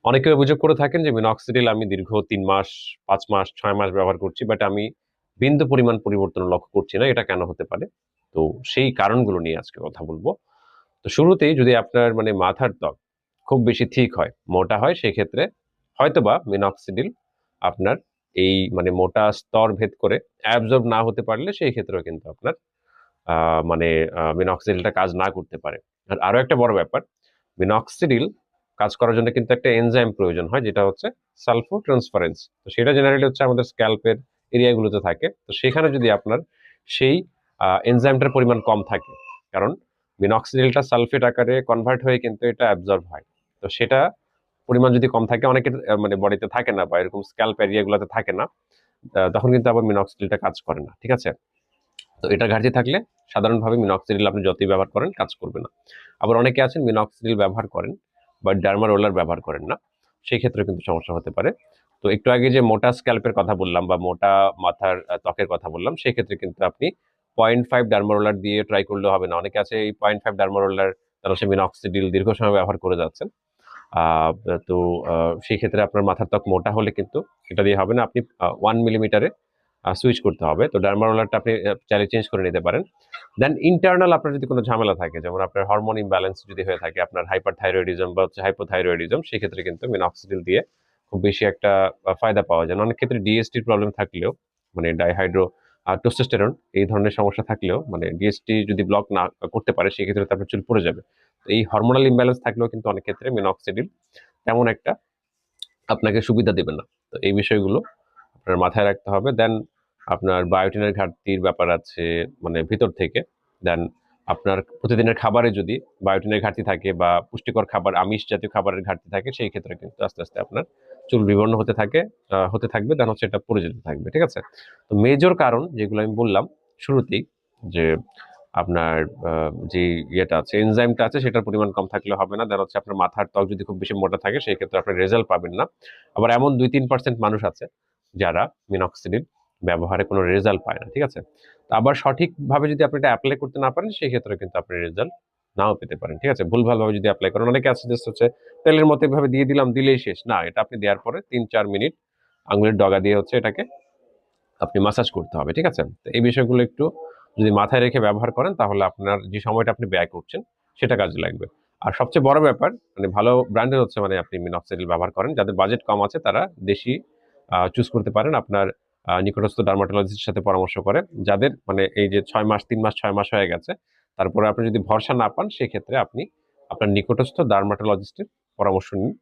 অনেকে অভিযোগ করে থাকেন যে মিনক্সিডিল আমি দীর্ঘ 3 মাস, 5 মাস, 6 মাস ব্যবহার করছি, বাট আমি বিন্দু পরিমাণ পরিবর্তন লক্ষ্য করছি না, এটা কেন হতে পারে? তো সেই কারণগুলো নিয়ে আজকে কথা বলবো। তো শুরুতেই যদি আপনার মানে মাথার ত্বক খুব বেশি ঠিক হয়, মোটা হয়, সেক্ষেত্রে হয়তোবা মিনক্সিডিল আপনার এই মানে মোটা স্তর ভেদ করে অ্যাবজর্ব না হতে পারলে সেই ক্ষেত্রেও কিন্তু আপনার মানে মিনক্সিডিলটা কাজ না করতে পারে। আর আরো একটা বড় ব্যাপার, মিনক্সিডিল কাজ করার জন্য কিন্তু একটা এনজাইম প্রয়োজন হয়, যেটা হচ্ছে সালফো ট্রান্সফারেন্স। তো সেটা জেনারেলি হচ্ছে আমাদের স্ক্যাল্পের এরিয়াগুলোতে থাকে। তো সেখানে যদি আপনার সেই এনজাইমটার পরিমাণ কম থাকে, কারণ মিনক্সিডিলটা সালফেট আকারে কনভার্ট হয়ে কিন্তু এটা অ্যাবজর্ব হয়। তো সেটা পরিমাণ যদি কম থাকে, অনেকের মানে বডিতে থাকে না বা এরকম স্ক্যাল্প এরিয়াগুলোতে থাকে না, তখন কিন্তু আবার মিনক্সিডিলটা কাজ করে না। ঠিক আছে? তো এটা ঘাটতি থাকলে সাধারণভাবে মিনক্সিডিল আপনি যতই ব্যবহার করেন কাজ করবে না। আবার অনেকে আছেন মিনক্সিডিল ব্যবহার করেন বা ডার্মা রোলার ব্যবহার করেন না, সেই ক্ষেত্রে কিন্তু সমস্যা হতে পারে। তো একটু আগে যে মোটা স্ক্যাল্পের কথা বললাম বা মোটা মাথার ত্বকের কথা বললাম, সেই ক্ষেত্রে কিন্তু আপনি 0.5 ডার্মা রোলার দিয়ে ট্রাই করলে হবে না। অনেকে আছে এই 0.5 ডার্মা রোলার তারা হচ্ছে মিনক্সিডিল দীর্ঘ সময় ব্যবহার করে যাচ্ছেন। আহ তো সেই ক্ষেত্রে আপনার মাথার ত্বক মোটা হলে কিন্তু এটা দিয়ে হবে না। আপনি 1 মিলিমিটারে সুইচ করতে হবে। তো ডার্মা রোলারটা আপনি চাইলে চেঞ্জ করে নিতে পারেন। দেন ইন্টারনাল আপনার যদি কোনো ঝামেলা থাকে, যেমন আপনার হরমোন ইমব্যালেন্স যদি হয়ে থাকে, আপনার হাইপার থাইরয়েডিজম বা হচ্ছে হাইপোথাইরয়েডিজম, সেক্ষেত্রে কিন্তু মিনক্সিডিল দিয়ে খুব বেশি একটা ফায়দা পাওয়া যায় না। অনেক ক্ষেত্রে ডিএসটির প্রবলেম থাকলেও, মানে ডাইহাইড্রো টোস্টোস্টেরন এই ধরনের সমস্যা থাকলেও, মানে ডিএসটি যদি ব্লক না করতে পারে সেক্ষেত্রে তো আপনার চুল পড়ে যাবে। তো এই হরমোনাল ইমব্যালেন্স থাকলেও কিন্তু অনেক ক্ষেত্রে মিনক্সিডিল তেমন একটা আপনাকে সুবিধা দেবে না। তো এই বিষয়গুলো আপনার মাথায় রাখতে হবে। দেন আপনার বায়োটিনের ঘাটতির ব্যাপার আছে মানে ভিতর থেকে। দেন আপনার প্রতিদিনের খাবারে যদি বায়োটিনের ঘাটতি থাকে বা পুষ্টিকর খাবার, আমিষ জাতীয় খাবারের ঘাটতি থাকে, সেই ক্ষেত্রে কিন্তু আস্তে আস্তে আপনার চুল বিবর্ণ হতে থাকবে। দেন হচ্ছে এটা পড়ে যেতে থাকবে। ঠিক আছে? তো মেজর কারণ যেগুলো আমি বললাম শুরুতেই, যে আপনার যে ইয়েটা আছে, এনজাইমটা আছে, সেটার পরিমাণ কম থাকলে হবে না। দেন হচ্ছে আপনার মাথার ত্বক যদি খুব বেশি মোটা থাকে, সেই ক্ষেত্রে আপনি রেজাল্ট পাবেন না। আবার এমন 2-3% মানুষ আছে যারা মিনক্সিডিল ব্যবহারে কোনো রেজাল্ট পায় না। ঠিক আছে? তো আবার সঠিকভাবে যদি আপনি এটা অ্যাপ্লাই করতে না পারেন, সেই ক্ষেত্রে কিন্তু আপনি রেজাল্ট নাও পেতে পারেন। ঠিক আছে? ভুলভালভাবে যদি অ্যাপ্লাই করেন, অনেকে আছে জাস্ট হচ্ছে তেলের মতো এভাবে দিয়ে দিলাম, দিলেই শেষ না। এটা আপনি দেওয়ার পরে 3-4 মিনিট আঙুলের ডগা দিয়ে হচ্ছে এটাকে আপনি মাসাজ করতে হবে। ঠিক আছে? তো এই বিষয়গুলো একটু যদি মাথায় রেখে ব্যবহার করেন, তাহলে আপনার যে সময়টা আপনি ব্যয় করছেন সেটা কাজে লাগবে। আর সবচেয়ে বড় ব্যাপার, মানে ভালো ব্র্যান্ডের হচ্ছে মানে আপনি মিনক্সিডিল ব্যবহার করেন। যাদের বাজেট কম আছে তারা দেশি চুজ করতে পারেন আপনার নিকটস্থ ডার্মাটোলজিস্টের সাথে পরামর্শ করে। যাদের মানে এই যে 6 মাস, 3 মাস, 6 মাস হয়ে গেছে, তারপরে আপনি যদি ভরসা না পান, সেক্ষেত্রে আপনি আপনার নিকটস্থ ডার্মাটোলজিস্টের পরামর্শ নিন।